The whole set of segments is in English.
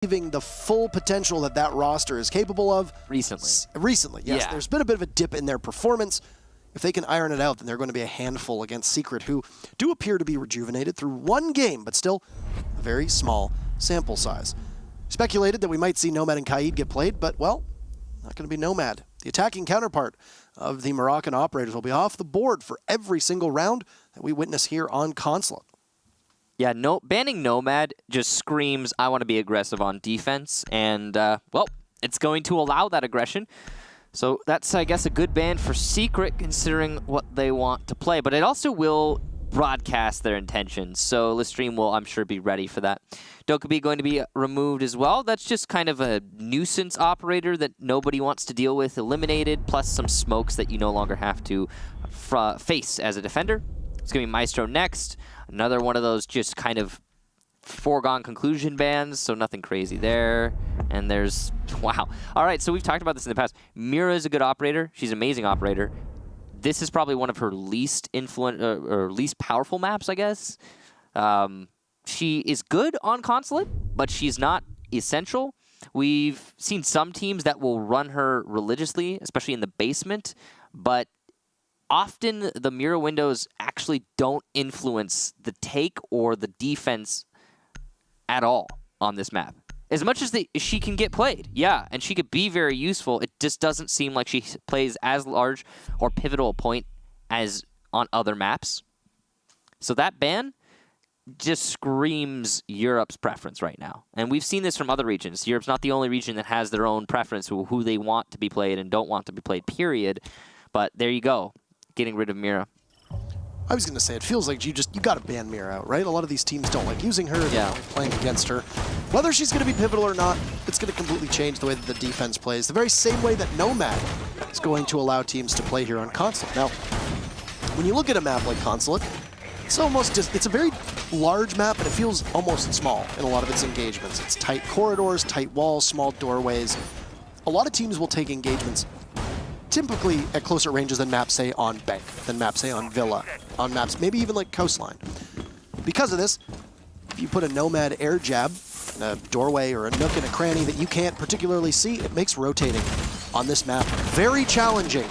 the full potential that that roster is capable of. Recently, yes. Yeah. There's been a bit of a dip in their performance. If they can iron it out, then they're going to be a handful against Secret, who do appear to be rejuvenated through one game, but still a very small sample size. Speculated that we might see Nomad and Kaid get played, but, well, not going to be Nomad. The attacking counterpart of the Moroccan operators will be off the board for every single round that we witness here on Consulate. Yeah, banning Nomad just screams, I want to be aggressive on defense, and, well, it's going to allow that aggression. So that's, I guess, a good ban for Secret, considering what they want to play. But it also will broadcast their intentions, so Listream will, I'm sure, be ready for that. Dokkaebi going to be removed as well. That's just kind of a nuisance operator that nobody wants to deal with, eliminated, plus some smokes that you no longer have to face as a defender. It's going to be Maestro next. Another one of those just kind of foregone conclusion bans, so nothing crazy there. And there's, wow. All right, so we've talked about this in the past. Mira is a good operator. She's an amazing operator. This is probably one of her least least powerful maps, I guess. She is good on Consulate, but she's not essential. We've seen some teams that will run her religiously, especially in the basement, but often the Mira windows actually don't influence the take or the defense at all on this map. As much as she can get played, yeah, and she could be very useful, it just doesn't seem like she plays as large or pivotal a point as on other maps. So that ban just screams Europe's preference right now. And we've seen this from other regions. Europe's not the only region that has their own preference, who they want to be played and don't want to be played, period. But there you go, getting rid of Mira. I was going to say, it feels like you got to ban Mira out, right? A lot of these teams don't like using her, they don't like playing against her. Whether she's going to be pivotal or not, it's going to completely change the way that the defense plays, the very same way that Nomad is going to allow teams to play here on Consulate. Now, when you look at a map like Consulate, it's almost just, it's a very large map, but it feels almost small in a lot of its engagements. It's tight corridors, tight walls, small doorways. A lot of teams will take engagements typically at closer ranges than maps, say, on Bank, than maps, say, on Villa, on maps, maybe even like Coastline. Because of this, if you put a Nomad air jab in a doorway or a nook in a cranny that you can't particularly see, it makes rotating on this map very challenging.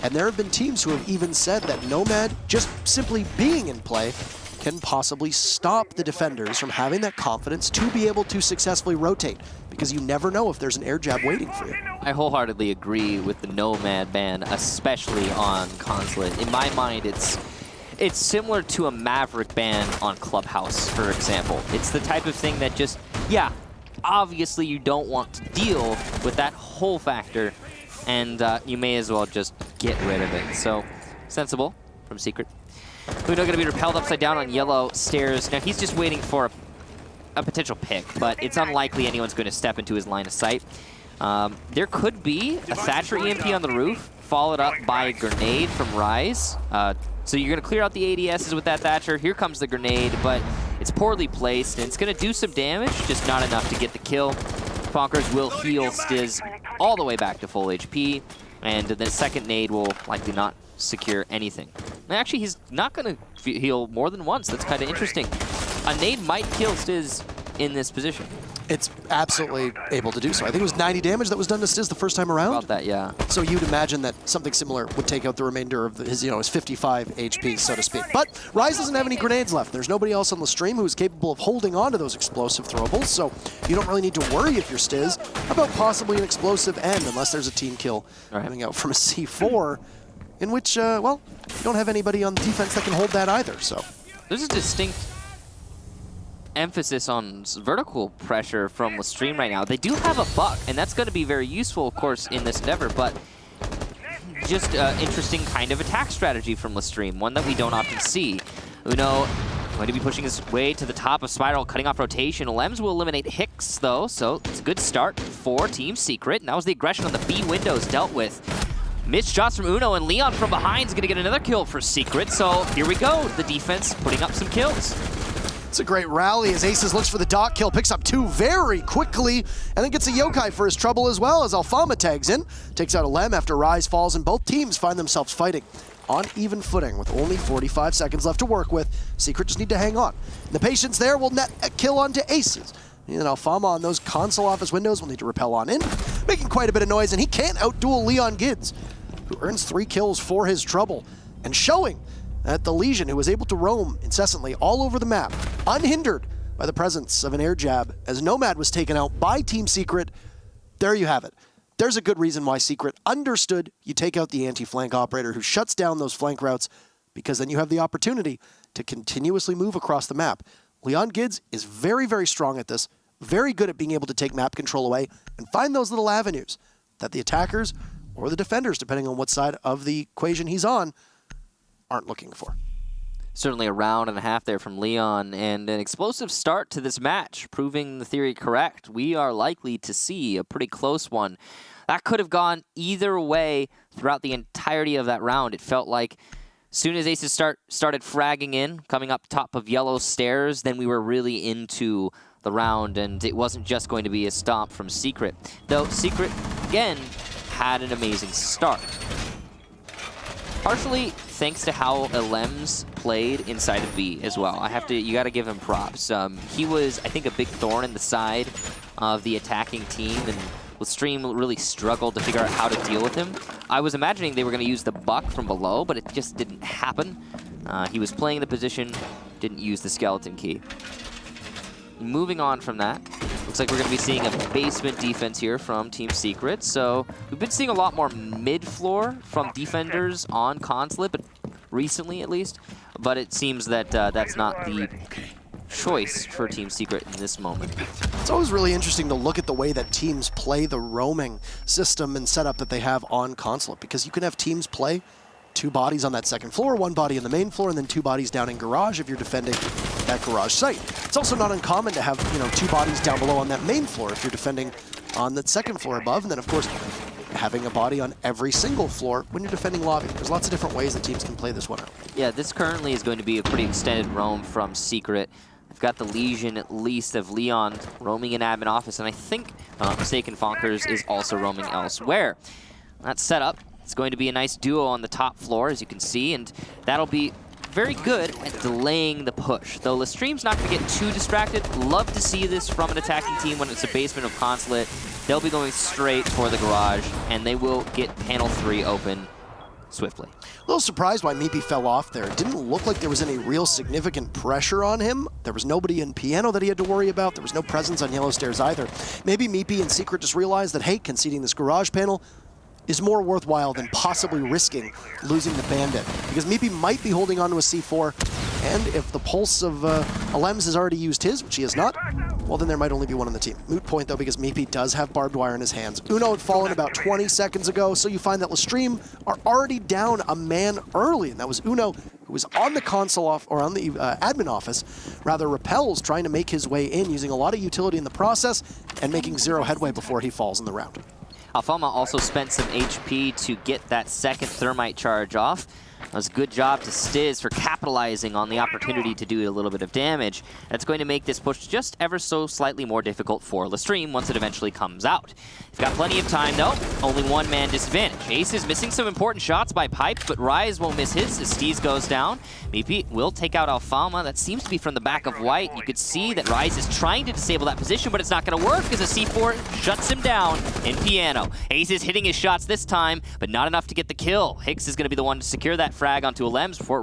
And there have been teams who have even said that Nomad, just simply being in play, can possibly stop the defenders from having that confidence to be able to successfully rotate, because you never know if there's an air jab waiting for you. I wholeheartedly agree with the Nomad ban, especially on Consulate. In my mind, it's similar to a Maverick ban on Clubhouse, for example. It's the type of thing that just, yeah, obviously you don't want to deal with that whole factor, and you may as well just get rid of it. So, sensible from Secret. Uno going to be repelled upside down on yellow stairs. Now, he's just waiting for a potential pick, but it's unlikely anyone's going to step into his line of sight. There could be a Thatcher EMP on the roof, followed up by a grenade from Rise. So you're going to clear out the ADSs with that Thatcher. Here comes the grenade, but it's poorly placed, and it's going to do some damage, just not enough to get the kill. Bonkers will heal Stiz all the way back to full HP, and the second nade will likely not secure anything. Actually, he's not going to heal more than once. That's kind of interesting. A nade might kill Stiz in this position. It's absolutely able to do so. I think it was 90 damage that was done to Stiz the first time around. About that, yeah. So you'd imagine that something similar would take out the remainder of his 55 HP, so to speak. But Rise doesn't have any grenades left. There's nobody else on the stream who is capable of holding on to those explosive throwables, so you don't really need to worry if you're Stiz about possibly an explosive end, unless there's a team kill coming out from a C4, in which, well, you don't have anybody on defense that can hold that either, so. There's a distinct emphasis on vertical pressure from Listream right now. They do have a buck, and that's going to be very useful, of course, in this endeavor, but just interesting kind of attack strategy from Listream, one that we don't often see. Uno going to be pushing his way to the top of Spiral, cutting off rotation. Lems will eliminate Hicks, though, so it's a good start for Team Secret. And that was the aggression on the B windows dealt with. Missed shots from Uno, and Leon from behind is going to get another kill for Secret. So here we go, the defense putting up some kills. It's a great rally as Aces looks for the dot kill, picks up 2 very quickly, and then gets a yokai for his trouble as well as Alfama tags in, takes out a Lem after Rise falls, and both teams find themselves fighting on even footing with only 45 seconds left to work with. Secret just need to hang on. The patience there will net a kill onto Aces And Alfama on those console office windows will need to rappel on in, making quite a bit of noise, and he can't outduel Leon Gids, who earns 3 kills for his trouble, and showing that the Legion, who was able to roam incessantly all over the map, unhindered by the presence of an air jab, as Nomad was taken out by Team Secret. There you have it. There's a good reason why Secret understood you take out the anti-flank operator who shuts down those flank routes, because then you have the opportunity to continuously move across the map. Leon Gids is very, very strong at this, very good at being able to take map control away and find those little avenues that the attackers or the defenders, depending on what side of the equation he's on, aren't looking for. Certainly a round and a half there from Leon, and an explosive start to this match, proving the theory correct. We are likely to see a pretty close one. That could have gone either way throughout the entirety of that round. It felt like as soon as Aces started fragging in, coming up top of yellow stairs, then we were really into the round, and it wasn't just going to be a stomp from Secret. Though Secret, again, had an amazing start. Partially thanks to how LMs played inside of B as well. You gotta give him props. He was, I think, a big thorn in the side of the attacking team, and Stream really struggled to figure out how to deal with him. I was imagining they were gonna use the buck from below, but it just didn't happen. He was playing the position, didn't use the skeleton key. Moving on from that, looks like we're going to be seeing a basement defense here from Team Secret. So we've been seeing a lot more mid-floor from defenders on Consulate, but recently at least. But it seems that that's not the choice for Team Secret in this moment. It's always really interesting to look at the way that teams play the roaming system and setup that they have on Consulate, because you can have teams play 2 bodies on that second floor, 1 body in the main floor, and then 2 bodies down in garage if you're defending that garage site. It's also not uncommon to have, 2 bodies down below on that main floor if you're defending on that second floor above, and then of course having a body on every single floor when you're defending lobby. There's lots of different ways that teams can play this one out. Yeah, this currently is going to be a pretty extended roam from Secret. I've got the Legion, at least, of Leon roaming in admin office, and I think, if I'm not mistaken, Fonkers is also roaming elsewhere. That's set up. It's going to be a nice duo on the top floor, as you can see, and that'll be very good at delaying the push. Though Lestream's not going to get too distracted. Love to see this from an attacking team when it's a basement of Consulate. They'll be going straight for the garage, and they will get panel 3 open swiftly. A little surprised why Meepy fell off there. It didn't look like there was any real significant pressure on him. There was nobody in piano that he had to worry about. There was no presence on yellow stairs either. Maybe Meepy and Secret just realized that, hey, conceding this garage panel is more worthwhile than possibly risking losing the Bandit, because Meepy might be holding on to a C4, and if the pulse of Alems has already used his, which he has not, well, then there might only be one on the team. Moot point, though, because Meepy does have barbed wire in his hands. Uno had fallen about 20 seconds ago, so you find that Lestream are already down a man early, and that was Uno, who was on the console or on the admin office, rather repels, trying to make his way in, using a lot of utility in the process, and making 0 headway before he falls in the round. Alfama also spent some HP to get that second thermite charge off. That was a good job to Stiz for capitalizing on the opportunity to do a little bit of damage. That's going to make this push just ever so slightly more difficult for Lestream once it eventually comes out. He's got plenty of time though, only 1-man disadvantage. Ace is missing some important shots by Pipes, but Rise won't miss his as Stiz goes down. Meepy will take out Alfama. That seems to be from the back of White. You could see that Rise is trying to disable that position, but it's not going to work because the C4 shuts him down in piano. Ace is hitting his shots this time, but not enough to get the kill. Hicks is going to be the one to secure that frag onto Alems before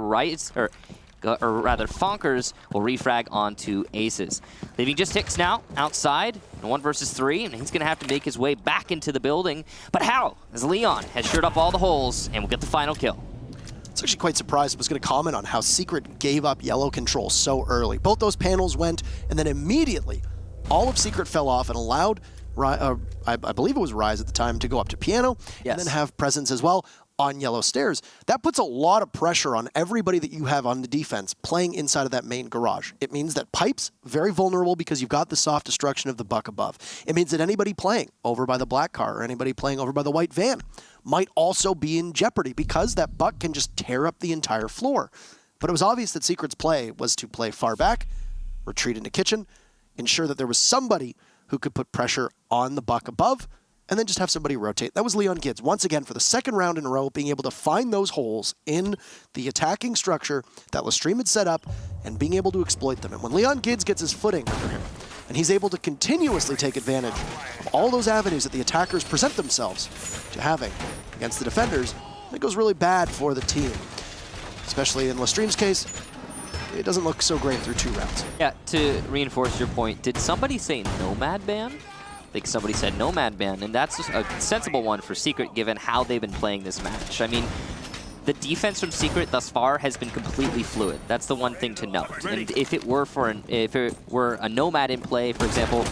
Fonkers will refrag onto Aces. Leaving just Hicks now outside, 1 versus 3, and he's going to have to make his way back into the building. But how? As Leon has shored up all the holes and will get the final kill. I was actually quite surprised. I was going to comment on how Secret gave up yellow control so early. Both those panels went, and then immediately all of Secret fell off and allowed, I believe it was Rise at the time, to go up to piano, yes, and then have presence as well on yellow stairs. That puts a lot of pressure on everybody that you have on the defense playing inside of that main garage. It means that Pipes, very vulnerable because you've got the soft destruction of the buck above. It means that anybody playing over by the black car or anybody playing over by the white van might also be in jeopardy because that buck can just tear up the entire floor. But it was obvious that Secret's play was to play far back, retreat into kitchen, ensure that there was somebody who could put pressure on the buck above, and then just have somebody rotate. That was Leon Gids, once again, for the second round in a row, being able to find those holes in the attacking structure that Lestream had set up and being able to exploit them. And when Leon Gids gets his footing under him, and he's able to continuously take advantage of all those avenues that the attackers present themselves to having against the defenders. It goes really bad for the team, especially in Lestream's case. It doesn't look so great through 2 rounds. Yeah, to reinforce your point, did somebody say Nomad ban? I think somebody said Nomad ban, and that's a sensible one for Secret given how they've been playing this match. I mean, the defense from Secret thus far has been completely fluid. That's the one thing to note. And if it were a Nomad in play, for example,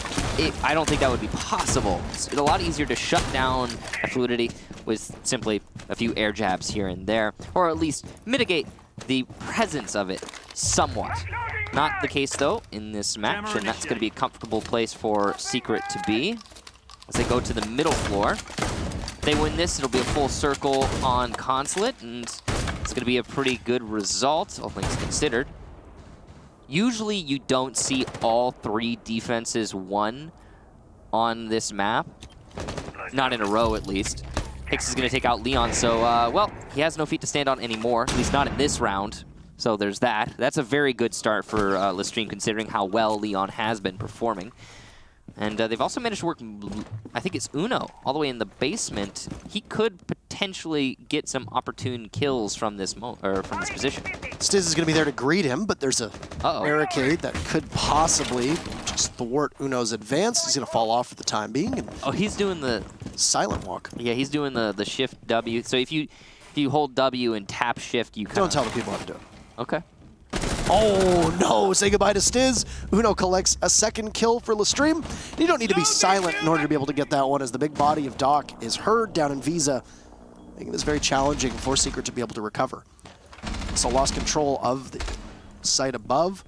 I don't think that would be possible. It's a lot easier to shut down a fluidity with simply a few air jabs here and there, or at least mitigate the presence of it somewhat. Not the case, though, in this match, and that's going to be a comfortable place for Secret to be as they go to the middle floor. If they win this, it'll be a full circle on Consulate, and it's going to be a pretty good result, all things considered. Usually, you don't see all 3 defenses won on this map. Not in a row, at least. Hicks is going to take out Leon, so, well, he has no feet to stand on anymore, at least not in this round. So there's that. That's a very good start for Lestream, considering how well Leon has been performing. And they've also managed to work, I think it's Uno, all the way in the basement. He could potentially get some opportune kills from this from this position. Stiz is going to be there to greet him, but there's a barricade that could possibly just thwart Uno's advance. He's going to fall off for the time being. And he's doing the silent walk. Yeah, he's doing the shift W. So if you hold W and tap shift, you don't tell the people how to do it. Okay. Oh no, say goodbye to Stiz. Uno collects a 2nd kill for Lestream. You don't need to be silent in order to be able to get that one, as the big body of Doc is heard down in Visa, making this very challenging for Secret to be able to recover. So lost control of the site above.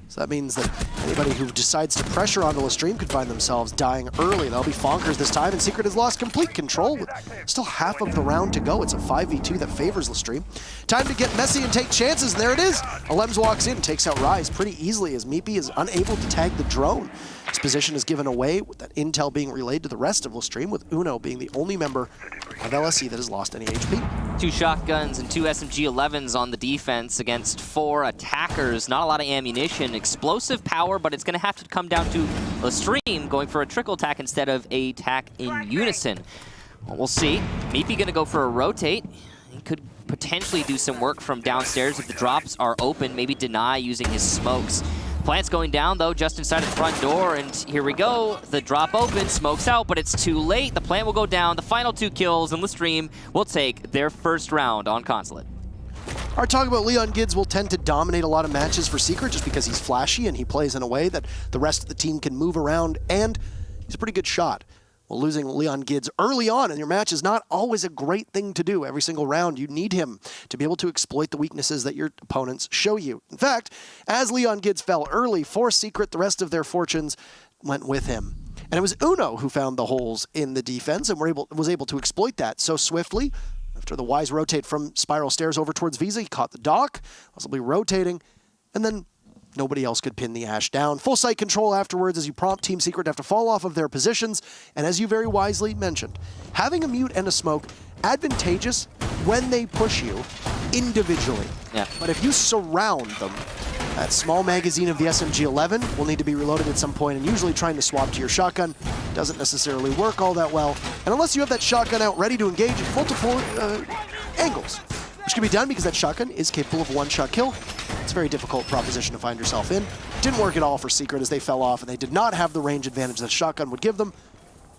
So that means that anybody who decides to pressure onto Lestream could find themselves dying early. That'll be Fonkers this time, and Secret has lost complete control with still half of the round to go. It's a 5v2 that favors Lestream. Time to get messy and take chances, and there it is. Alems walks in, takes out Rise pretty easily as Meepy is unable to tag the drone. His position is given away with that intel being relayed to the rest of Lestream, with Uno being the only member of LSE that has lost any HP. 2 shotguns and 2 SMG-11s on the defense against 4 attackers. Not a lot of ammunition. Explosive power, but it's going to have to come down to Lestream going for a trickle attack instead of a attack in unison. Well, we'll see. Meepy going to go for a rotate. He could potentially do some work from downstairs if the drops are open. Maybe deny using his smokes. Plant's going down, though, just inside of the front door, and here we go. The drop open, smokes out, but it's too late. The plant will go down. The final 2 kills, and Lestream will take their 1st round on Consulate. Our talk about Leon Gids will tend to dominate a lot of matches for Secret just because he's flashy and he plays in a way that the rest of the team can move around, and he's a pretty good shot. Well, losing Leon Gids early on in your match is not always a great thing to do. Every single round, you need him to be able to exploit the weaknesses that your opponents show you. In fact, as Leon Gids fell early for Secret, the rest of their fortunes went with him. And it was Uno who found the holes in the defense and was able to exploit that so swiftly. After the wise rotate from Spiral Stairs over towards Visa, he caught the Doc, possibly rotating, and then nobody else could pin the Ash down. Full site control afterwards as you prompt Team Secret to have to fall off of their positions. And as you very wisely mentioned, having a mute and a smoke, advantageous when they push you individually. Yeah. But if you surround them, that small magazine of the SMG-11 will need to be reloaded at some point, and usually trying to swap to your shotgun doesn't necessarily work all that well. And unless you have that shotgun out ready to engage at multiple angles, which can be done because that shotgun is capable of one-shot kill. It's a very difficult proposition to find yourself in. Didn't work at all for Secret as they fell off, and they did not have the range advantage that shotgun would give them,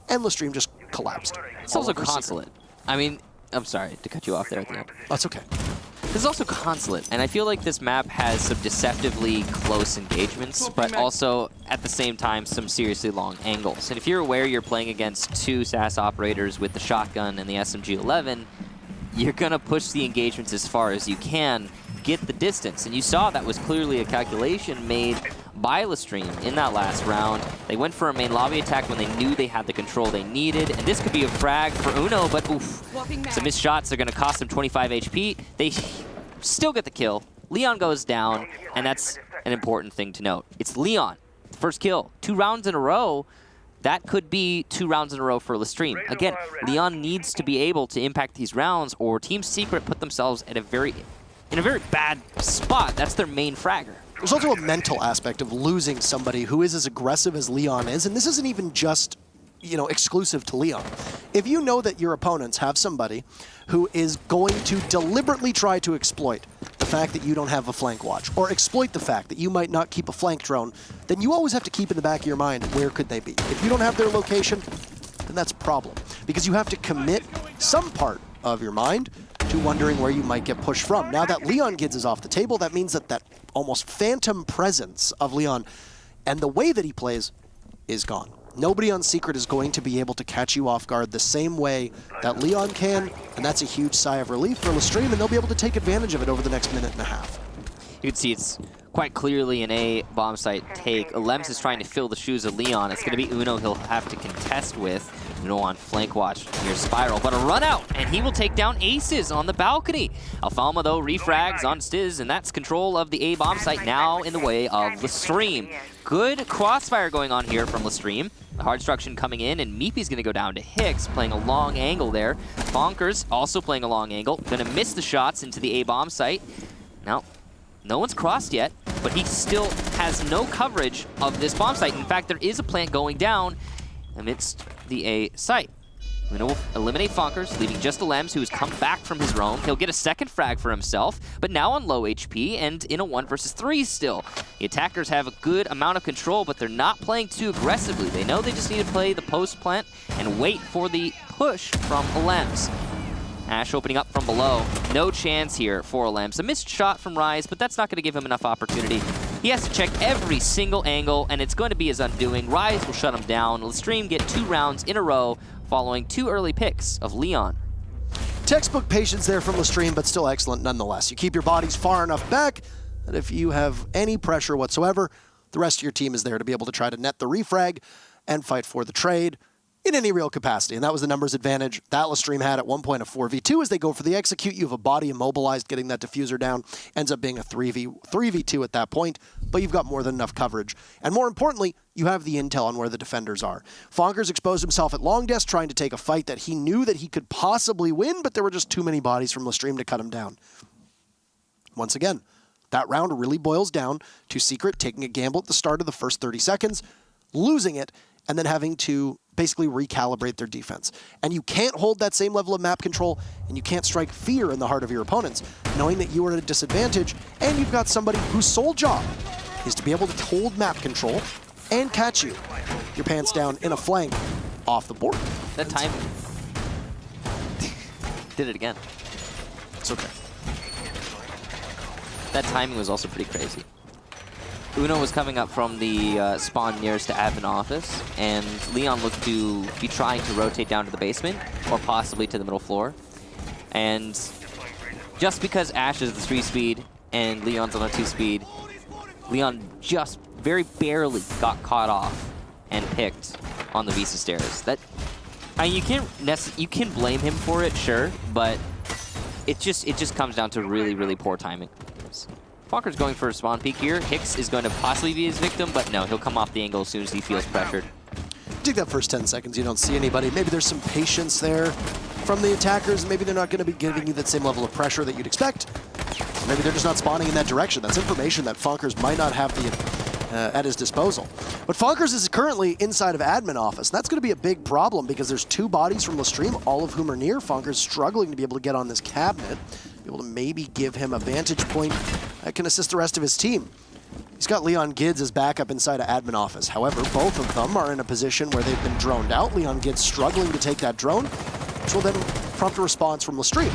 and Lestream just collapsed. It's also Consulate. I mean, I'm sorry to cut you off there at the end. That's okay. This is also Consulate, and I feel like this map has some deceptively close engagements, but also, at the same time, some seriously long angles. And if you're aware you're playing against 2 SAS operators with the shotgun and the SMG-11, you're going to push the engagements as far as you can, get the distance. And you saw that was clearly a calculation made by Lestream in that last round. They went for a main lobby attack when they knew they had the control they needed. And this could be a frag for Uno, but oof. Some missed shots are going to cost them 25 HP. They still get the kill. Leon goes down, and that's an important thing to note. It's Leon, first kill. 2 rounds in a row. That could be 2 rounds in a row for Lestream. Again, Leon needs to be able to impact these rounds, or Team Secret put themselves at in a very bad spot. That's their main fragger. there's also a mental aspect of losing somebody who is as aggressive as Leon is, and this isn't even just, you know, exclusive to Leon. If you know that your opponents have somebody who is going to deliberately try to exploit the fact that you don't have a flank watch, or exploit the fact that you might not keep a flank drone, then you always have to keep in the back of your mind, where could they be? If you don't have their location, then that's a problem. Because you have to commit some part of your mind to wondering where you might get pushed from. Now that Leon Gids is off the table, that means that that almost phantom presence of Leon and the way that he plays is gone. Nobody on Secret is going to be able to catch you off guard the same way that Leon can, and that's a huge sigh of relief for LSE, and they'll be able to take advantage of it over the next minute and a half. You can see it's quite clearly an A bomb site take. Lems is trying to fill the shoes of Leon. It's going to be Uno he'll have to contest with. Uno on flank watch near Spiral, but a run out, and he will take down Aces on the balcony. Alfalma, though, refrags on Stiz, and that's control of the A bomb site now in the way of LSE. Good crossfire going on here from LSE. The hard destruction coming in, and Meepy's going to go down to Hicks, playing a long angle there. Bonkers also playing a long angle. Going to miss the shots into the A bomb site. Now, no one's crossed yet, but he still has no coverage of this bomb site. In fact, there is a plant going down amidst the A site. Uno will eliminate Fonkers, leaving just a Lems, who has come back from his roam. He'll get a second frag for himself, but now on low HP and in a 1 versus 3 still. The attackers have a good amount of control, but they're not playing too aggressively. They know they just need to play the post plant and wait for the push from Lems. Ash opening up from below. No chance here for Lems. A missed shot from Rise, but that's not going to give him enough opportunity. He has to check every single angle, and it's going to be his undoing. Rise will shut him down. LSE get 2 rounds in a row following 2 early picks of Leon. Textbook patience there from LSE, but still excellent nonetheless. You keep your bodies far enough back that if you have any pressure whatsoever, the rest of your team is there to be able to try to net the refrag and fight for the trade in any real capacity. And that was the numbers advantage that LSE had at one point, a 4v2 as they go for the execute. You have a body immobilized, getting that diffuser down ends up being a 3v2 at that point, but you've got more than enough coverage. And more importantly, you have the intel on where the defenders are. Fonkers exposed himself at long desk trying to take a fight that he knew that he could possibly win, but there were just too many bodies from LSE to cut him down. Once again, that round really boils down to Secret taking a gamble at the start of the first 30 seconds, losing it, and then having to basically recalibrate their defense. And you can't hold that same level of map control, and you can't strike fear in the heart of your opponents, knowing that you are at a disadvantage, and you've got somebody whose sole job is to be able to hold map control and catch you, your pants down in a flank off the board. That time did it again. It's okay. That timing was also pretty crazy. Uno was coming up from the spawn nearest to admin office, and Leon looked to be trying to rotate down to the basement, or possibly to the middle floor. And just because Ash is the 3-speed and Leon's on a 2-speed, Leon just very barely got caught off and picked on the Visa stairs. That, I mean, you can blame him for it, sure, but it just comes down to really, really poor timing. Fonkers going for a spawn peek here. Hicks is going to possibly be his victim, but no, he'll come off the angle as soon as he feels pressured. Take that first 10 seconds, you don't see anybody. Maybe there's some patience there from the attackers. Maybe they're not going to be giving you that same level of pressure that you'd expect. Or maybe they're just not spawning in that direction. That's information that Fonkers might not have at his disposal. But Fonkers is currently inside of admin office. And that's going to be a big problem because there's 2 bodies from LSE, all of whom are near. Fonkers struggling to be able to get on this cabinet, be able to maybe give him a vantage point that can assist the rest of his team. He's got Leon Gids as backup inside of admin office. However, both of them are in a position where they've been droned out. Leon Gids struggling to take that drone, which will then prompt a response from LSE,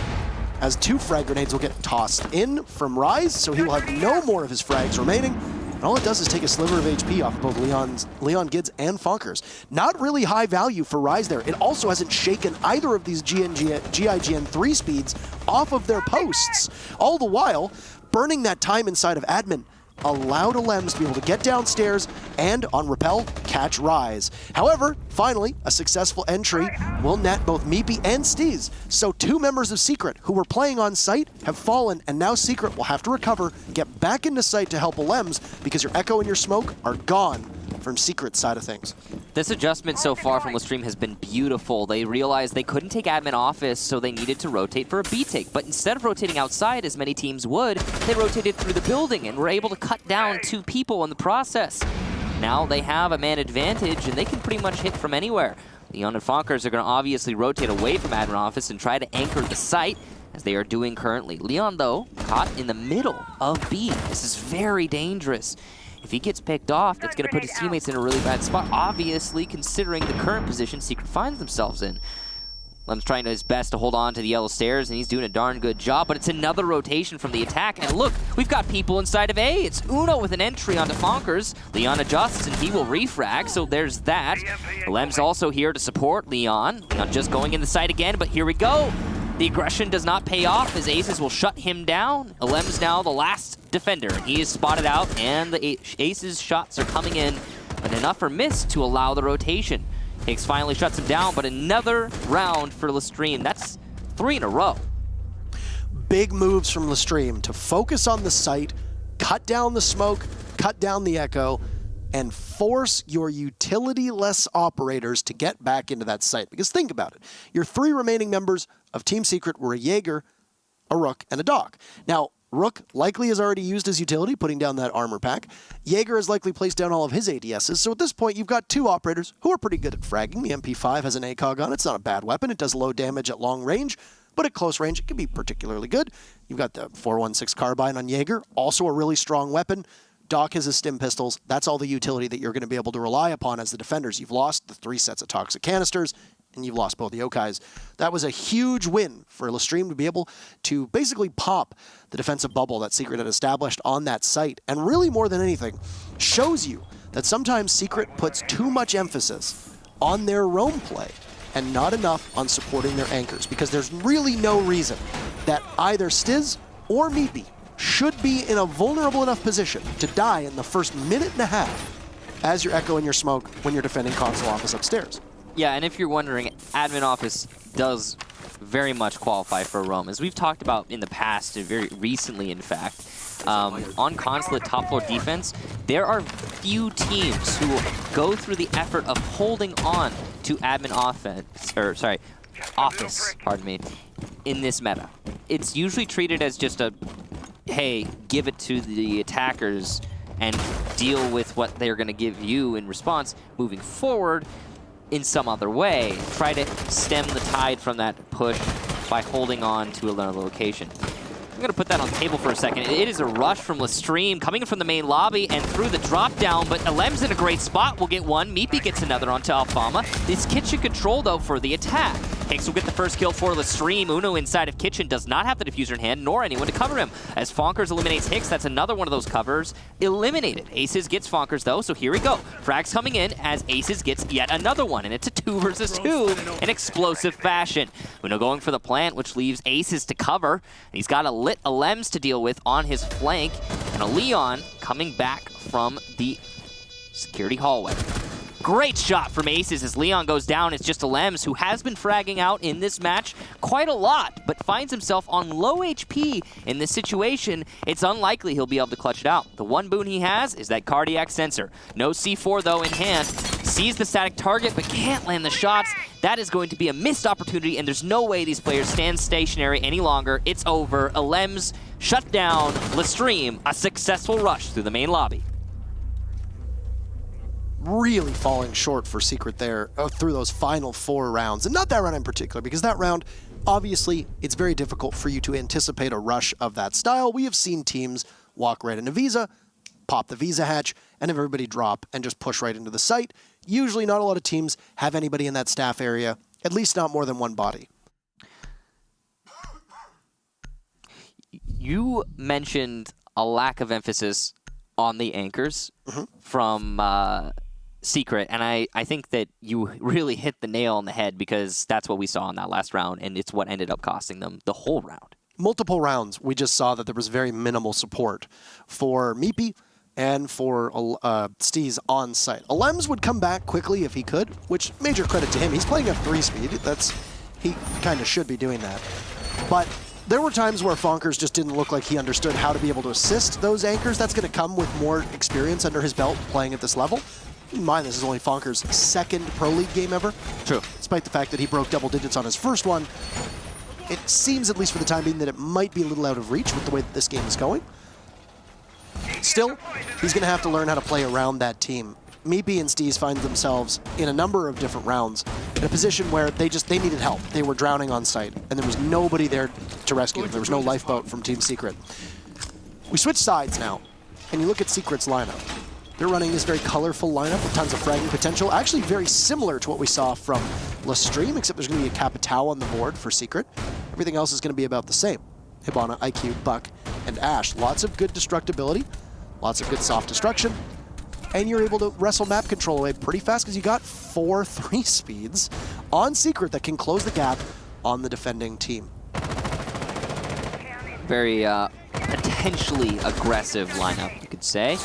as 2 frag grenades will get tossed in from Rise, so he will have no more of his frags remaining. And all it does is take a sliver of HP off of both Leon Gids and Fonkers. Not really high value for Rise there. It also hasn't shaken either of these GIGN 3 speeds off of their posts. All the while, burning that time inside of admin allowed Lems to be able to get downstairs and, on Repel, catch Rise. However, finally, a successful entry will net both Meepy and Stiz. So 2 members of Secret who were playing on site have fallen, and now Secret will have to recover, get back into site to help Lems, because your Echo and your Smoke are gone from Secret's side of things. This adjustment so far from Lestream has been beautiful. They realized they couldn't take admin office, so they needed to rotate for a B take. But instead of rotating outside, as many teams would, they rotated through the building and were able to cut down 2 people in the process. Now they have a man advantage, and they can pretty much hit from anywhere. Leon and Fonkers are going to obviously rotate away from admin office and try to anchor the site, as they are doing currently. Leon, though, caught in the middle of B. This is very dangerous. If he gets picked off, that's going to put his teammates in a really bad spot, obviously, considering the current position Secret finds themselves in. Lem's trying his best to hold on to the yellow stairs, and he's doing a darn good job, but it's another rotation from the attack. And look, we've got people inside of A. It's Uno with an entry onto Fonkers. Leon adjusts, and he will refrag, so there's that. Lem's also here to support Leon. Leon just going in the site again, but here we go. The aggression does not pay off as Aces will shut him down. Alem's now the last defender. He is spotted out, and the Aces shots are coming in, but enough for miss to allow the rotation. Higgs finally shuts him down, but another round for Lestream. That's 3 in a row. Big moves from Lestream to focus on the site, cut down the smoke, cut down the echo, and force your utility-less operators to get back into that site. Because think about it. Your 3 remaining members of Team Secret were a Jaeger, a Rook, and a Doc. Now, Rook likely has already used his utility, putting down that armor pack. Jaeger has likely placed down all of his ADSs, so at this point you've got 2 operators who are pretty good at fragging. The MP5 has an ACOG on it. It's not a bad weapon. It does low damage at long range, but at close range it can be particularly good. You've got the 416 carbine on Jaeger, also a really strong weapon. Doc has his stim pistols. That's all the utility that you're going to be able to rely upon as the defenders. You've lost the 3 sets of toxic canisters, and you've lost both the Yokais. That was a huge win for Lestream to be able to basically pop the defensive bubble that Secret had established on that site. And really, more than anything, shows you that sometimes Secret puts too much emphasis on their roam play and not enough on supporting their anchors, because there's really no reason that either Stiz or Meepy should be in a vulnerable enough position to die in the first minute and a half as your echo and your smoke when you're defending console office upstairs. Yeah, and if you're wondering, admin office does very much qualify for a roam. As we've talked about in the past, very recently in fact, on consulate top floor defense, there are few teams who go through the effort of holding on to admin office, pardon me, in this meta. It's usually treated as just a, hey, give it to the attackers and deal with what they're going to give you in response moving forward in some other way. Try to stem the tide from that push by holding on to another location. I'm going to put that on the table for a second. It is a rush from Lestream coming in from the main lobby and through the drop down, but Alem's in a great spot. Will get one. Meepy gets another onto Alfama. This kitchen control, though, for the attack. Higgs will get the first kill for Lestream. Uno inside of kitchen does not have the diffuser in hand, nor anyone to cover him. As Fonkers eliminates Higgs, that's another one of those covers eliminated. Aces gets Fonkers, though, so here we go. Frags coming in as Aces gets yet another one, and it's a 2 versus 2 in explosive fashion. Uno going for the plant, which leaves Aces to cover. And he's got a lit Alems to deal with on his flank, and a Leon coming back from the security hallway. Great shot from Aces as Leon goes down. It's just Alems, who has been fragging out in this match quite a lot, but finds himself on low HP in this situation. It's unlikely he'll be able to clutch it out. The one boon he has is that cardiac sensor. No C4, though, in hand. Sees the static target, but can't land the shots. That is going to be a missed opportunity, and there's no way these players stand stationary any longer. It's over. Alems shut down. Lestream, a successful rush through the main lobby. Really falling short for Secret there through those final 4 rounds. And not that round in particular, because that round, obviously, it's very difficult for you to anticipate a rush of that style. We have seen teams walk right into Visa, pop the Visa hatch, and have everybody drop and just push right into the site. Usually not a lot of teams have anybody in that staff area, at least not more than one body. You mentioned a lack of emphasis on the anchors from Secret, and I think that you really hit the nail on the head, because that's what we saw in that last round, and it's what ended up costing them the whole round. Multiple rounds, we just saw that there was very minimal support for Meepy and for Steez on site. Alems would come back quickly if he could, which major credit to him. He's playing at 3-speed. He kind of should be doing that. But there were times where Fonkers just didn't look like he understood how to be able to assist those anchors. That's going to come with more experience under his belt playing at this level. Keep in mind, this is only Fonker's second Pro League game ever. True. Despite the fact that he broke double digits on his first one, it seems, at least for the time being, that it might be a little out of reach with the way that this game is going. Still, he's going to have to learn how to play around that team. Meepy and Steez find themselves in a number of different rounds in a position where they needed help. They were drowning on site, and there was nobody there to rescue them. There was no lifeboat from Team Secret. We switch sides now, and you look at Secret's lineup. They're running this very colorful lineup with tons of fragging potential, actually very similar to what we saw from LSE, except there's going to be a Capitao on the board for Secret. Everything else is going to be about the same. Hibana, IQ, Buck, and Ash. Lots of good destructibility, lots of good soft destruction, and you're able to wrestle map control away pretty fast because you got 4 3 speeds on Secret that can close the gap on the defending team. Very potentially aggressive lineup, you could say.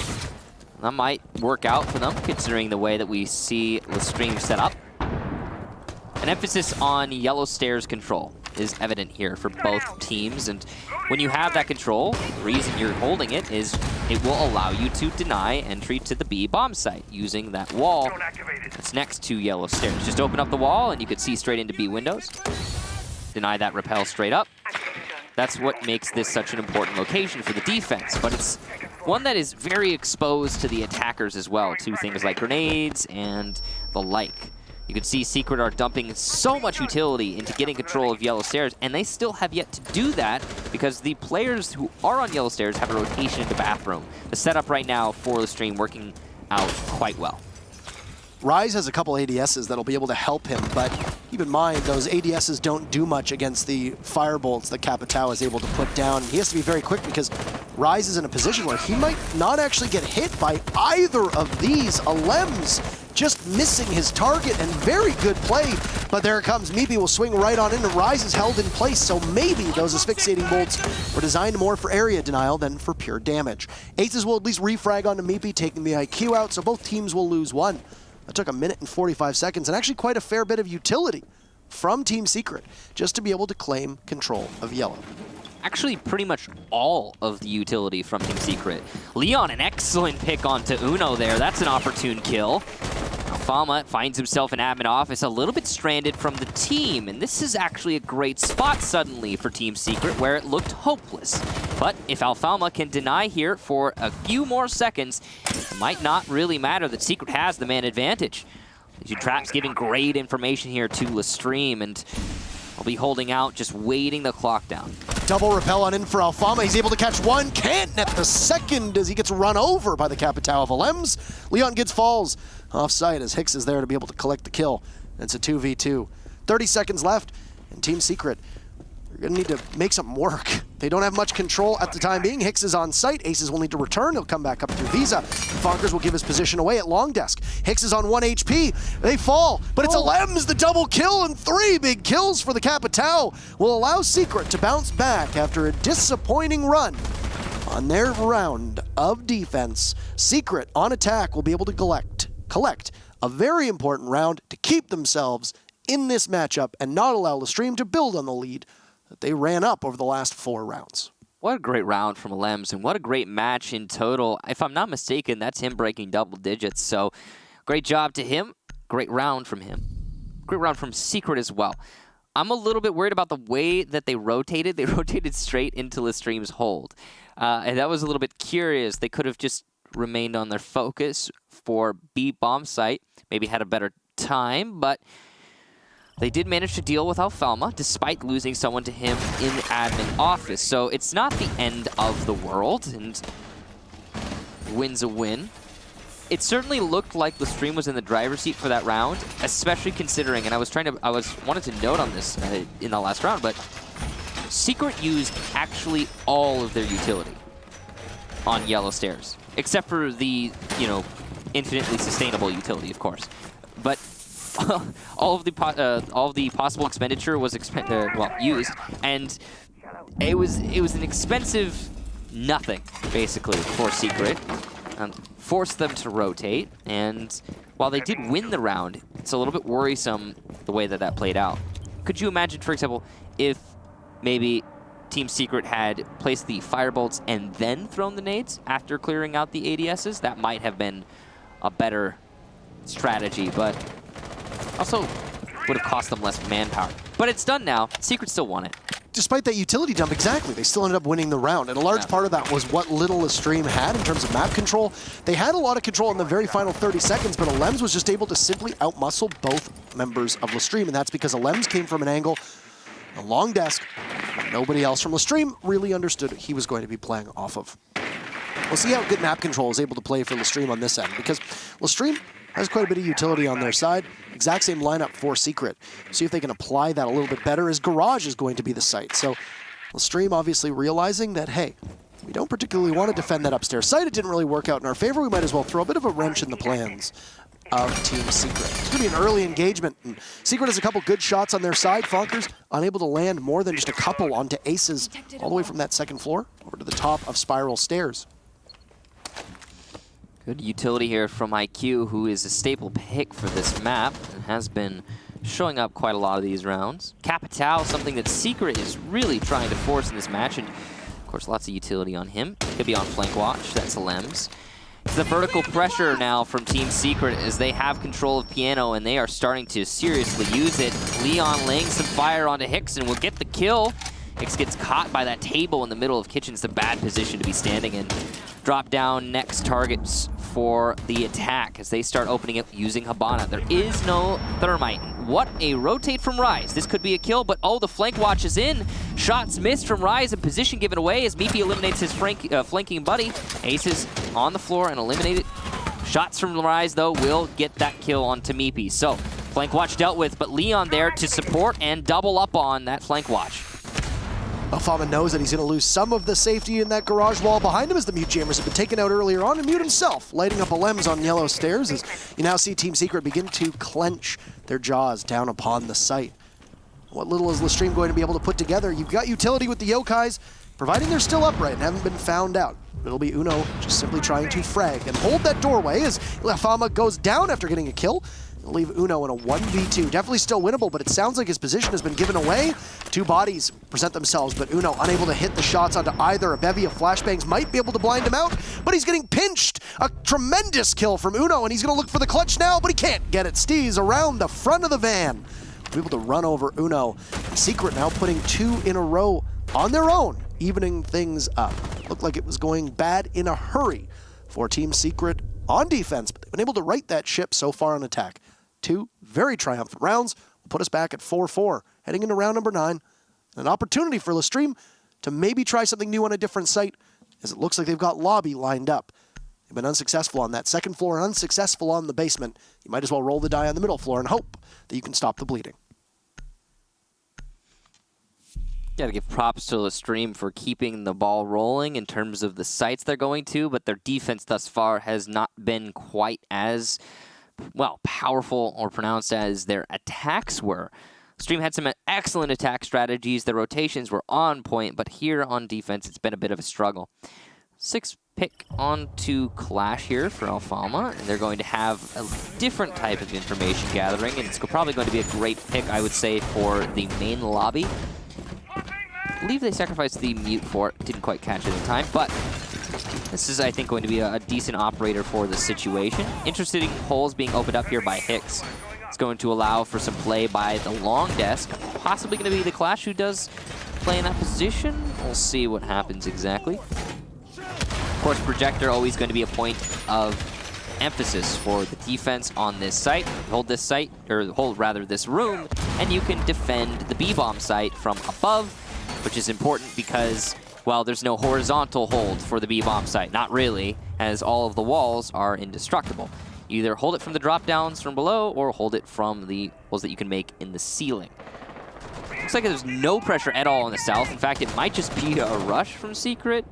That might work out for them, considering the way that we see LSE set up. An emphasis on yellow stairs control is evident here for both teams, and when you have that control, the reason you're holding it is it will allow you to deny entry to the B bomb site using that wall that's next to yellow stairs. Just open up the wall and you could see straight into B windows. Deny that rappel straight up. That's what makes this such an important location for the defense, but it's one that is very exposed to the attackers as well, to things like grenades and the like. You can see Secret are dumping so much utility into getting control of yellow stairs, and they still have yet to do that because the players who are on yellow stairs have a rotation into bathroom. The setup right now for the stream working out quite well. Rise has a couple ADSs that'll be able to help him, but keep in mind, those ADSs don't do much against the firebolts that Capitao is able to put down. He has to be very quick because Rise is in a position where he might not actually get hit by either of these. Alems just missing his target, and very good play, but there it comes. Meepy will swing right on in, and Rise is held in place, so maybe those asphyxiating bolts were designed more for area denial than for pure damage. Aces will at least refrag onto Meepy, taking the IQ out, so both teams will lose one. That took 1 minute and 45 seconds, and actually quite a fair bit of utility from Team Secret just to be able to claim control of yellow. Actually, pretty much all of the utility from Team Secret. Leon, an excellent pick onto Uno there. That's an opportune kill. Alfama finds himself in admin office, a little bit stranded from the team, and this is actually a great spot suddenly for Team Secret where it looked hopeless. But if Alfama can deny here for a few more seconds, it might not really matter that Secret has the man advantage. Traps giving great information here to LSE, and I'll be holding out, just waiting the clock down. Double repel on in for Alfama. He's able to catch one, can't net the second as he gets run over by the Capitao of Alems. Leon gets falls offside as Hicks is there to be able to collect the kill. It's a 2v2. 30 seconds left, and Team Secret are going to need to make something work. They don't have much control at the time being. Hicks is on site. Aces will need to return. He'll come back up through Visa. Fonkers will give his position away at long desk. Hicks is on 1 HP. They fall, but it's Alems, the double kill, and 3 big kills for the Capitao will allow Secret to bounce back after a disappointing run on their round of defense. Secret on attack will be able to collect a very important round to keep themselves in this matchup and not allow LSE to build on the lead that they ran up over the last 4 rounds. What a great round from Alems, and what a great match in total. If I'm not mistaken, that's him breaking double digits, so great job to him. Great round from him. Great round from Secret as well. I'm a little bit worried about the way that they rotated. They rotated straight into LSE's hold, and that was a little bit curious. They could have just remained on their focus for B bomb site, maybe had a better time, but they did manage to deal with Alfama despite losing someone to him in admin office. So it's not the end of the world, and win's a win. It certainly looked like the stream was in the driver's seat for that round, especially considering, and I wanted to note on this in the last round, but Secret used actually all of their utility on yellow stairs, except for the, infinitely sustainable utility, of course. But all of the possible expenditure was used, and it was an expensive nothing basically for Secret, and forced them to rotate. And while they did win the round, it's a little bit worrisome the way that that played out. Could you imagine, for example, if maybe Team Secret had placed the firebolts and then thrown the nades after clearing out the ADSs? That might have been a better strategy, but also would have cost them less manpower. But it's done now. Secret still won it. Despite that utility dump, exactly, they still ended up winning the round. And a large part of that was what little Lestream had in terms of map control. They had a lot of control in the very final 30 seconds, but Alems was just able to simply outmuscle both members of Lestream. And that's because Alems came from an angle, a long desk, nobody else from Lestream really understood he was going to be playing off of. We'll see how good map control is able to play for Lestream on this end, because Lestream has quite a bit of utility on their side. Exact same lineup for Secret. See if they can apply that a little bit better, as Garage is going to be the site. So Lestream obviously realizing that, hey, we don't particularly want to defend that upstairs site. It didn't really work out in our favor. We might as well throw a bit of a wrench in the plans of Team Secret. It's going to be an early engagement. And Secret has a couple good shots on their side. Fonkers unable to land more than just a couple onto Aces all the way from that second floor over to the top of Spiral Stairs. Good utility here from IQ, who is a staple pick for this map and has been showing up quite a lot of these rounds. Capital, something that Secret is really trying to force in this match, and of course lots of utility on him. Could be on flank watch, that's Alems. It's the vertical pressure now from Team Secret as they have control of Piano and they are starting to seriously use it. Leon laying some fire onto Hicks and will get the kill. Hicks gets caught by that table in the middle of kitchen. It's a bad position to be standing in. Drop down next targets for the attack as they start opening it using Habana. There is no Thermite. What a rotate from Rise. This could be a kill, but oh, the flank watch is in. Shots missed from Rise and position given away as Meepy eliminates his flanking buddy. Aces on the floor and eliminated. Shots from Rise, though, will get that kill onto Meepy. So, flank watch dealt with, but Leon there to support and double up on that flank watch. Alfama knows that he's going to lose some of the safety in that garage wall behind him as the Mute Jammers have been taken out earlier on, and Mute himself lighting up Alems on yellow stairs as you now see Team Secret begin to clench their jaws down upon the site. What little is Lestream going to be able to put together? You've got utility with the Yokais, providing they're still upright and haven't been found out. It'll be Uno just simply trying to frag and hold that doorway as Alfama goes down after getting a kill. Leave Uno in a 1v2. Definitely still winnable, but it sounds like his position has been given away. Two bodies present themselves, but Uno unable to hit the shots onto either. A bevy of flashbangs might be able to blind him out, but he's getting pinched. A tremendous kill from Uno, and he's going to look for the clutch now, but he can't get it. Steez around the front of the van. Be able to run over Uno. Secret now putting two in a row on their own, evening things up. Looked like it was going bad in a hurry for Team Secret on defense, but they've been able to right that ship so far on attack. Two very triumphant rounds will put us back at 4-4, heading into round number 9. An opportunity for Lestream to maybe try something new on a different site, as it looks like they've got Lobby lined up. They've been unsuccessful on that second floor and unsuccessful on the basement. You might as well roll the die on the middle floor and hope that you can stop the bleeding. Got to give props to Lestream for keeping the ball rolling in terms of the sites they're going to, but their defense thus far has not been quite as well, powerful or pronounced as their attacks were. Stream had some excellent attack strategies. The rotations were on point, but here on defense, it's been a bit of a struggle. 6 pick onto Clash here for Alfama, and they're going to have a different type of information gathering, and it's probably going to be a great pick, I would say, for the main lobby. I believe they sacrificed the mute for it. Didn't quite catch it in time, but this is, I think, going to be a decent operator for the situation. Interesting holes being opened up here by Hicks. It's going to allow for some play by the long desk. Possibly going to be the Clash who does play in that position. We'll see what happens exactly. Of course, Projector always going to be a point of emphasis for the defense on this site. Hold this site, or hold rather this room, and you can defend the B-bomb site from above, which is important because, well, there's no horizontal hold for the B-bomb site. Not really, as all of the walls are indestructible. You either hold it from the drop-downs from below or hold it from the holes that you can make in the ceiling. Looks like there's no pressure at all in the south. In fact, it might just be a rush from Secret.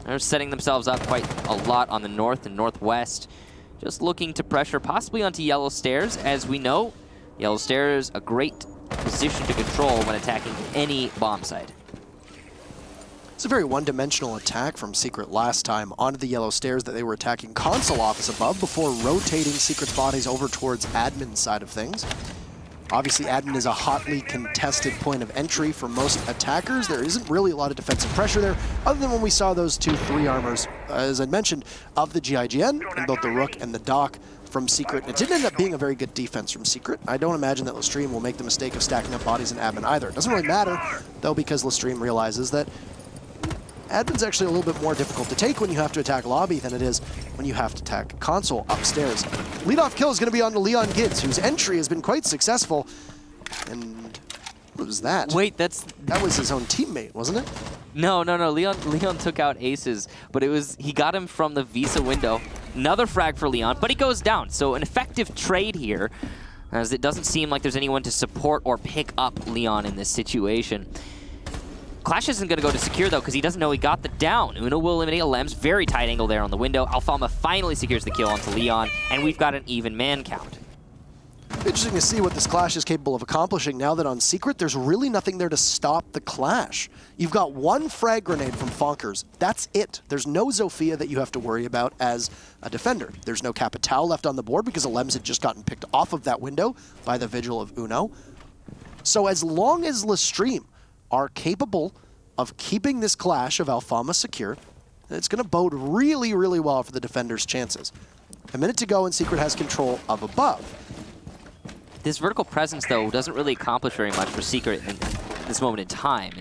They're setting themselves up quite a lot on the north and northwest. Just looking to pressure possibly onto Yellow Stairs. As we know, Yellow Stairs, a great position to control when attacking any bomb site. It's a very one-dimensional attack from Secret last time onto the Yellow Stairs that they were attacking console office above before rotating Secret's bodies over towards admin side of things. Obviously, admin is a hotly contested point of entry for most attackers. There isn't really a lot of defensive pressure there, other than when we saw those 2 3 armors, as I mentioned, of the GIGN in both the Rook and the Dock, from Secret. And it didn't end up being a very good defense from Secret. I don't imagine that Lestream will make the mistake of stacking up bodies in admin either. It doesn't really matter, though, because Lestream realizes that admin's actually a little bit more difficult to take when you have to attack lobby than it is when you have to attack console upstairs. Leadoff kill is going to be on to Leon Gids, whose entry has been quite successful. And what was that? Wait, that was his own teammate, wasn't it? No. Leon took out Aces, but he got him from the Visa window. Another frag for Leon, but he goes down. So an effective trade here, as it doesn't seem like there's anyone to support or pick up Leon in this situation. Clash isn't going to go to secure, though, because he doesn't know he got the down. Uno will eliminate Lems. Very tight angle there on the window. Alfama finally secures the kill onto Leon, and we've got an even man count. Interesting to see what this Clash is capable of accomplishing now that on Secret, there's really nothing there to stop the Clash. You've got one frag grenade from Fonkers. That's it. There's no Zofia that you have to worry about as a defender. There's no Capital left on the board because Lems had just gotten picked off of that window by the Vigil of Uno. So as long as Lestream are capable of keeping this Clash of Alfama secure, it's going to bode really, really well for the defender's chances. A minute to go and Secret has control of above. This vertical presence, though, doesn't really accomplish very much for Secret in this moment in time.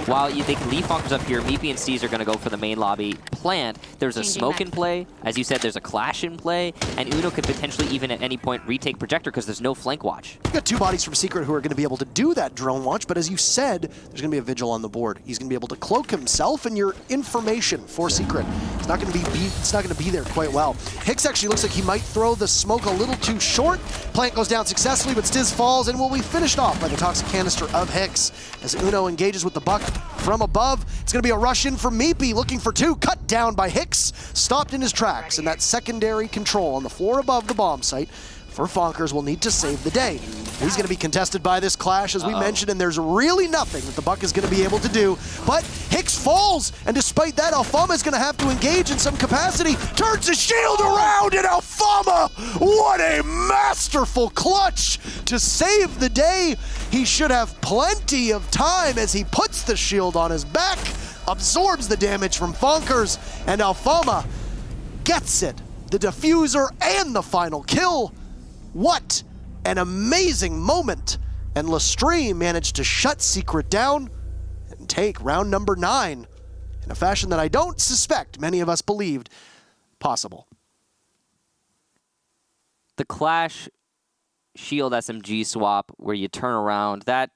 While they can leave Fonkers up here, Meepy and Steez are going to go for the main lobby plant. There's a smoke in play. As you said, there's a Clash in play. And Uno could potentially even at any point retake Projector because there's no flank watch. You got two bodies from Secret who are going to be able to do that drone watch, but as you said, there's going to be a Vigil on the board. He's going to be able to cloak himself and your information for Secret. It's not going to be there quite well. Hicks actually looks like he might throw the smoke a little too short. Plant goes down successfully, but Stiz falls and will be finished off by the toxic canister of Hicks. As Uno engages with the buck from above, it's going to be a rush in from Meepy, looking for two, cut down by Hicks, stopped in his tracks, and that secondary control on the floor above the bomb site for Fonkers will need to save the day. He's going to be contested by this Clash, as we mentioned, and there's really nothing that the Buck is going to be able to do. But Hicks falls, and despite that, Alfama is going to have to engage in some capacity, turns his shield around, and Alfama, what a masterful clutch to save the day. He should have plenty of time as he puts the shield on his back, absorbs the damage from Fonkers, and Alfama gets it. The diffuser and the final kill. What an amazing moment. And Lestream managed to shut Secret down and take round number 9 in a fashion that I don't suspect many of us believed possible. The Clash shield SMG swap where you turn around, that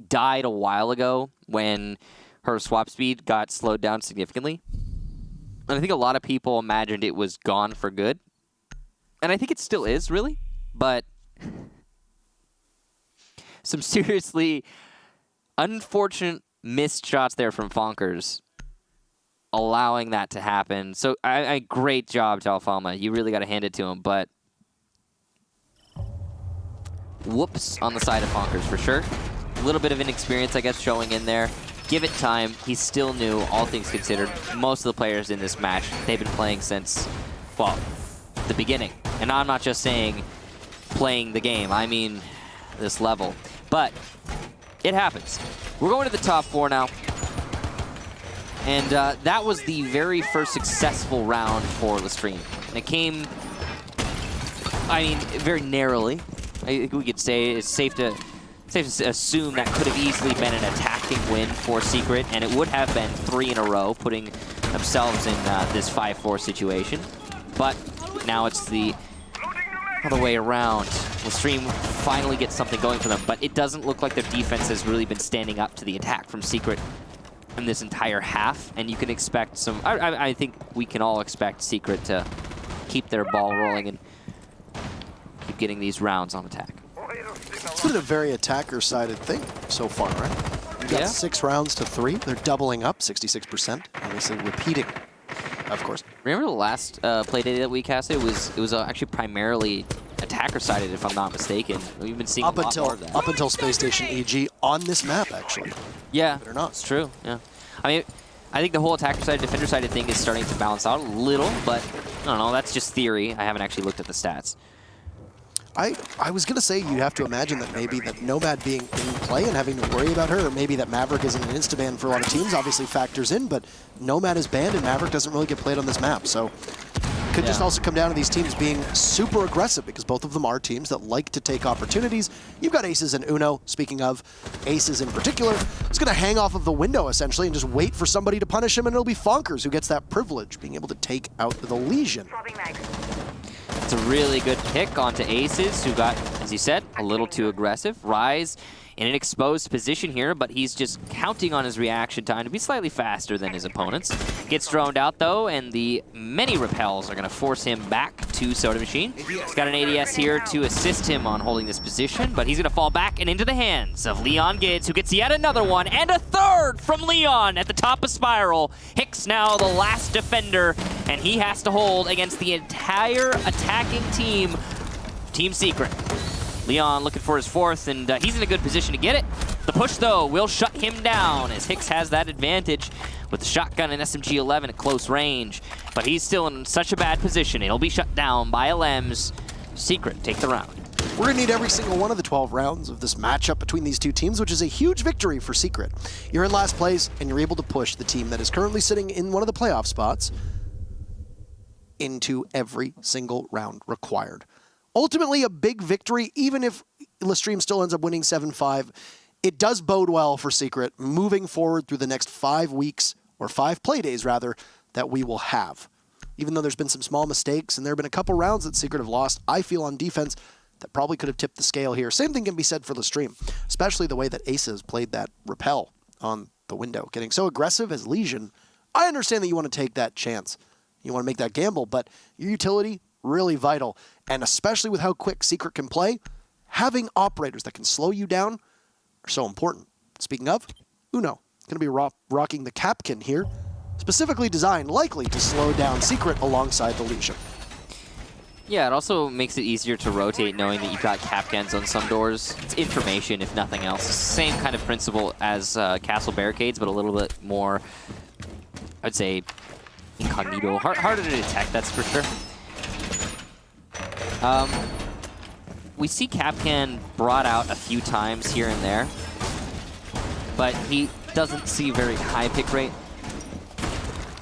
died a while ago when her swap speed got slowed down significantly. And I think a lot of people imagined it was gone for good. And I think it still is, really. But some seriously unfortunate missed shots there from Fonkers, allowing that to happen. So, great job to Alfama. You really got to hand it to him. But whoops on the side of Fonkers for sure. A little bit of inexperience, I guess, showing in there. Give it time. He's still new, all things considered. Most of the players in this match, they've been playing since, well, the beginning. And I'm not just saying playing the game. I mean this level. But it happens. We're going to the top 4 now. And that was the very first successful round for Lestream. And it came, I mean, very narrowly. I think we could say it's safe to assume that could have easily been an attacking win for Secret, and it would have been 3 in a row, putting themselves in this 5-4 situation. But now it's the other way around. Lestream finally gets something going for them, but it doesn't look like their defense has really been standing up to the attack from Secret in this entire half, and you can expect some... I think we can all expect Secret to keep their ball rolling and keep getting these rounds on attack. It's been a very attacker-sided thing so far, right? You got 6 rounds to 3. They're doubling up, 66%. Obviously repeating, of course. Remember the last play data that we casted? It was actually primarily attacker-sided, if I'm not mistaken. We've been seeing a lot more of that. Up until Space Station EG on this map, actually. Yeah, Believe it or not. It's true. Yeah, I mean, I think the whole attacker-sided, defender-sided thing is starting to balance out a little, but I don't know. That's just theory. I haven't actually looked at the stats. I was going to say you'd have to imagine that maybe that Nomad being in play and having to worry about her, or maybe that Maverick isn't an insta-ban for a lot of teams, obviously factors in, but Nomad is banned and Maverick doesn't really get played on this map. So Could just also come down to these teams being super aggressive because both of them are teams that like to take opportunities. You've got Aces and Uno, speaking of Aces in particular, is going to hang off of the window essentially and just wait for somebody to punish him, and it'll be Fonkers who gets that privilege, being able to take out the Legion. It's a really good pick onto Aces, who got, as you said, a little too aggressive. Rise in an exposed position here, but he's just counting on his reaction time to be slightly faster than his opponents. Gets droned out, though, and the many repels are going to force him back to Soda Machine. He's got an ADS here to assist him on holding this position, but he's going to fall back and into the hands of Leon Gids, who gets yet another one, and a third from Leon at the top of Spiral. Hicks now the last defender, and he has to hold against the entire attacking team, Team Secret. Leon looking for his fourth, and he's in a good position to get it. The push, though, will shut him down, as Hicks has that advantage with the shotgun and SMG-11 at close range. But he's still in such a bad position. It'll be shut down by LMs. Secret take the round. We're going to need every single one of the 12 rounds of this matchup between these two teams, which is a huge victory for Secret. You're in last place, and you're able to push the team that is currently sitting in one of the playoff spots into every single round required. Ultimately, a big victory, even if Lestream still ends up winning 7-5, it does bode well for Secret moving forward through the next 5 weeks, or 5 play days rather, that we will have. Even though there's been some small mistakes, and there have been a couple rounds that Secret have lost, I feel on defense that probably could have tipped the scale here. Same thing can be said for Lestream, especially the way that Aces played that repel on the window. Getting so aggressive as Legion, I understand that you want to take that chance. You want to make that gamble, but your utility, really vital. And especially with how quick Secret can play, having operators that can slow you down are so important. Speaking of, Uno going to be rocking the Capkin here, specifically designed likely to slow down Secret alongside the Legion. Yeah, it also makes it easier to rotate knowing that you've got Capcans on some doors. It's information, if nothing else. Same kind of principle as Castle Barricades, but a little bit more, I'd say, incognito. Harder to detect, that's for sure. We see Capcan brought out a few times here and there, but he doesn't see very high pick rate.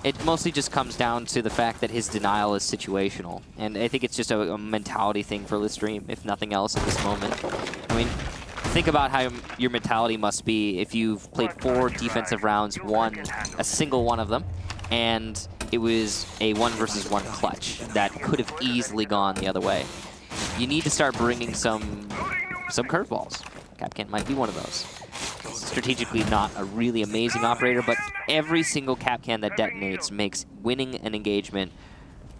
It mostly just comes down to the fact that his denial is situational, and I think it's just a mentality thing for Lestream, if nothing else at this moment. I mean, think about how your mentality must be if you've played 4 defensive rounds, won a single one of them, and it was a 1-versus-1 clutch that could have easily gone the other way. You need to start bringing some curveballs. Capcan might be one of those. Strategically not a really amazing operator, but every single Capcan that detonates makes winning an engagement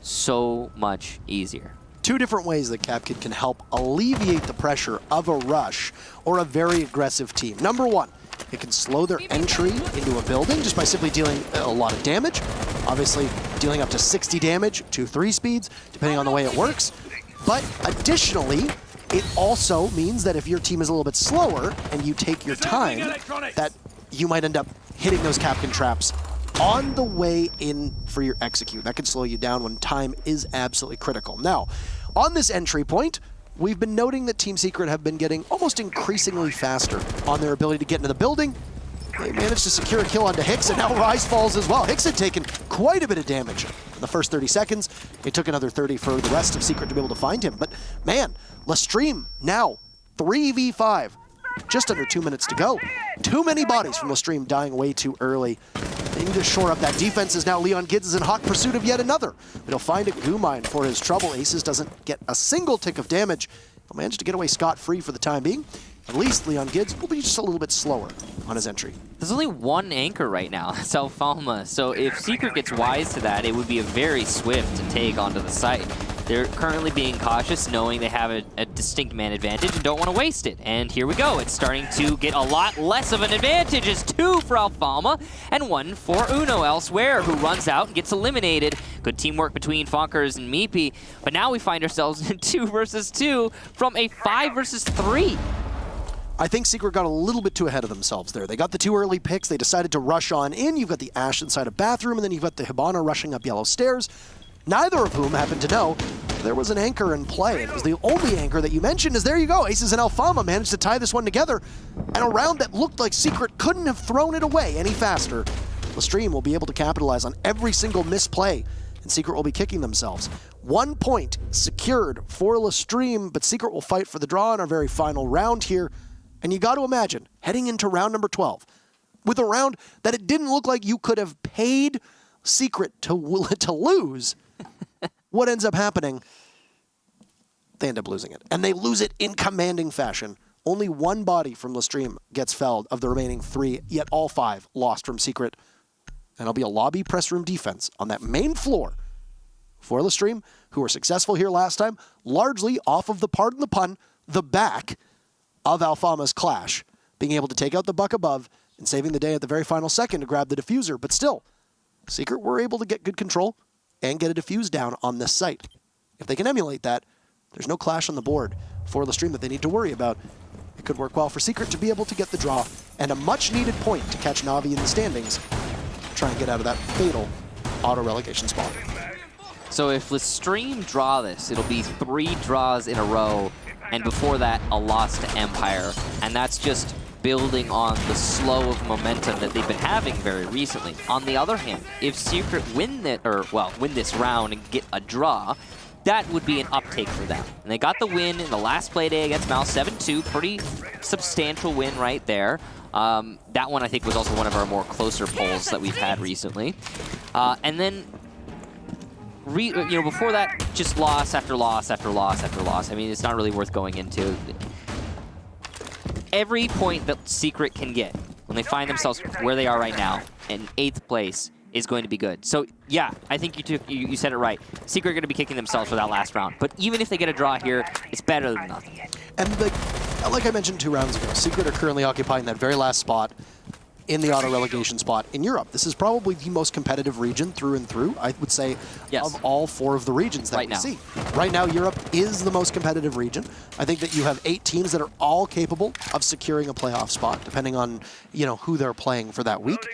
so much easier. 2 different ways that Capkin can help alleviate the pressure of a rush or a very aggressive team. Number 1, it can slow their entry into a building just by simply dealing a lot of damage. Obviously, dealing up to 60 damage to 3 speeds, depending on the way it works. But additionally, it also means that if your team is a little bit slower and you take your time, that you might end up hitting those Capcan traps on the way in for your execute. That can slow you down when time is absolutely critical. Now, on this entry point, we've been noting that Team Secret have been getting almost increasingly faster on their ability to get into the building. They managed to secure a kill onto Hicks, and now Rise falls as well. Hicks had taken quite a bit of damage in the first 30 seconds. It took another 30 for the rest of Secret to be able to find him. But man, Lestream now 3v5. Just under 2 minutes to go. Too many bodies from Lestream dying way too early. They need to shore up that defense as now Leon Gids is in hot pursuit of yet another. But he'll find a goo mine for his trouble. Aces doesn't get a single tick of damage. He'll manage to get away scot-free for the time being. At least Leon Gids will be just a little bit slower on his entry. There's only 1 anchor right now, that's Alfalma. So if Secret gets wise to that, it would be a very swift take onto the site. They're currently being cautious, knowing they have a distinct man advantage and don't want to waste it. And here we go. It's starting to get a lot less of an advantage. It's 2 for Alfalma and 1 for Uno elsewhere, who runs out and gets eliminated. Good teamwork between Fonkers and Meepy. But now we find ourselves in 2 versus 2 from a 5 versus 3. I think Secret got a little bit too ahead of themselves there. They got the 2 early picks. They decided to rush on in. You've got the Ashe inside a bathroom, and then you've got the Hibana rushing up yellow stairs. Neither of whom happened to know there was an anchor in play. It was the only anchor that you mentioned is there you go. Aces and Alfalma managed to tie this one together. And a round that looked like Secret couldn't have thrown it away any faster. Lestream will be able to capitalize on every single misplay and Secret will be kicking themselves. 1 point secured for LSE, but Secret will fight for the draw in our very final round here. And you got to imagine, heading into round number 12, with a round that it didn't look like you could have paid Secret to lose, what ends up happening? They end up losing it. And they lose it in commanding fashion. Only one body from LSE gets felled of the remaining 3, yet all 5 lost from Secret. And it'll be a lobby press room defense on that main floor for LSE, who were successful here last time, largely off of the, pardon the pun, the back of Alfama's clash, being able to take out the buck above and saving the day at the very final second to grab the diffuser. But still, Secret were able to get good control and get a diffuse down on this site. If they can emulate that, there's no clash on the board for LSE that they need to worry about. It could work well for Secret to be able to get the draw and a much-needed point to catch Na'Vi in the standings, try and get out of that fatal auto-relegation spot. So if LSE draw this, it'll be 3 draws in a row, and before that, a loss to Empire. And that's just building on the slow of momentum that they've been having very recently. On the other hand, if Secret win this round and get a draw, that would be an uptake for them. And they got the win in the last play day against Mal 7-2, pretty substantial win right there. That one I think was also one of our more closer polls that we've had recently. And then before that, just loss after loss after loss after loss. I mean, it's not really worth going into. Every point that Secret can get when they find themselves where they are right now in 8th place is going to be good. So yeah, I think you said it right. Secret are going to be kicking themselves for that last round. But even if they get a draw here, it's better than nothing. And like I mentioned 2 rounds ago, Secret are currently occupying that very last spot in the auto-relegation spot in Europe. This is probably the most competitive region through and through, I would say, yes, of all 4 of the regions that we see. Right now, Europe is the most competitive region. I think that you have 8 teams that are all capable of securing a playoff spot, depending on, who they're playing for that week.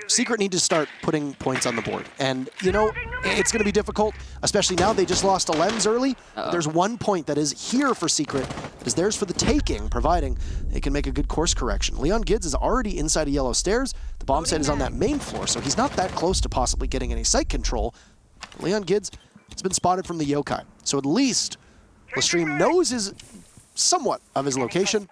Secret need to start putting points on the board. And, it's going to be difficult, especially now they just lost to LEMS early. There's 1 point that is here for Secret, that is theirs for the taking, providing they can make a good course correction. Leon Gids is already inside of yellow stairs. The bomb site is on that main floor, so he's not that close to possibly getting any site control. Leon Gids has been spotted from the yokai. So at least LSE knows somewhat of his location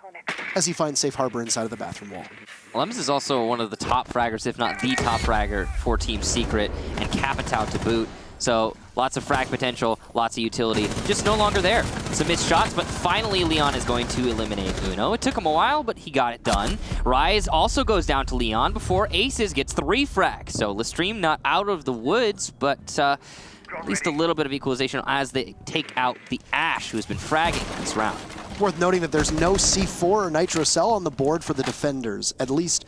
as he finds safe harbor inside of the bathroom wall. LEMS is also one of the top fraggers, if not the top fragger for Team Secret, and Capitao to boot. So lots of frag potential, lots of utility. Just no longer there. Some missed shots, but finally Leon is going to eliminate Uno. It took him a while, but he got it done. Rise also goes down to Leon before Aces gets 3 frags. So LSE not out of the woods, but at least a little bit of equalization as they take out the Ash, who's been fragging this round. Worth noting that there's no C4 or Nitro Cell on the board for the defenders. At least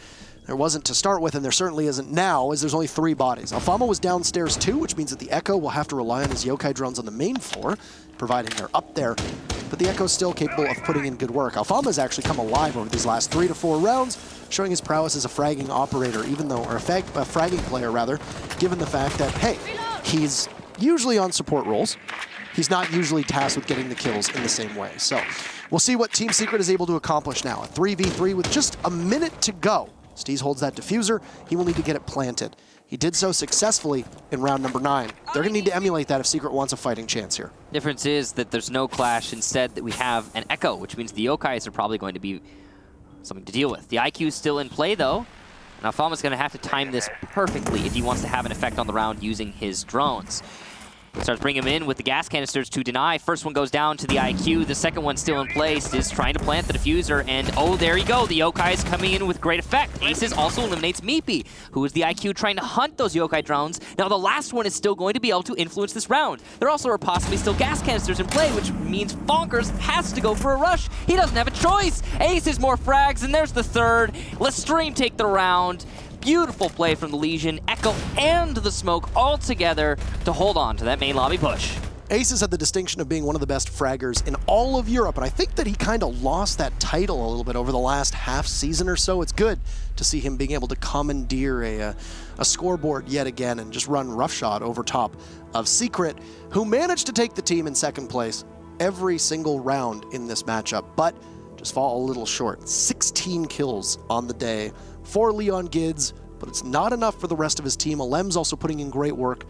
there wasn't to start with, and there certainly isn't now, as there's only 3 bodies. Alfama was downstairs too, which means that the Echo will have to rely on his yokai drones on the main floor, providing they're up there. But the Echo's still capable of putting in good work. Alfama's actually come alive over these last 3 to 4 rounds, showing his prowess as a fragging operator, or a fragging player rather, given the fact that, hey, he's usually on support roles. He's not usually tasked with getting the kills in the same way. So we'll see what Team Secret is able to accomplish now. A 3v3 with just a minute to go. Steez holds that diffuser. He will need to get it planted. He did so successfully in round number 9. They're going to need to emulate that if Secret wants a fighting chance here. Difference is that there's no clash. Instead, that we have an Echo, which means the Yokais are probably going to be something to deal with. The IQ is still in play, though. And Alfama's going to have to time this perfectly if he wants to have an effect on the round using his drones. Starts bringing him in with the gas canisters to deny. First one goes down to the IQ. The second one still in place is trying to plant the diffuser. And oh, there you go. The yokai is coming in with great effect. Aces also eliminates Meepy, who is the IQ trying to hunt those yokai drones. Now the last one is still going to be able to influence this round. There also are possibly still gas canisters in play, which means Bonkers has to go for a rush. He doesn't have a choice. Aces more frags, and there's the third. LSE take the round. Beautiful play from the Legion, Echo, and the Smoke all together to hold on to that main lobby push. Aces had the distinction of being one of the best fraggers in all of Europe, and I think that he kind of lost that title a little bit over the last half season or so. It's good to see him being able to commandeer a scoreboard yet again and just run roughshod over top of Secret, who managed to take the team in second place every single round in this matchup, but just fall a little short. 16 kills on the day for Leon Gids, but it's not enough for the rest of his team. Alem's also putting in great work.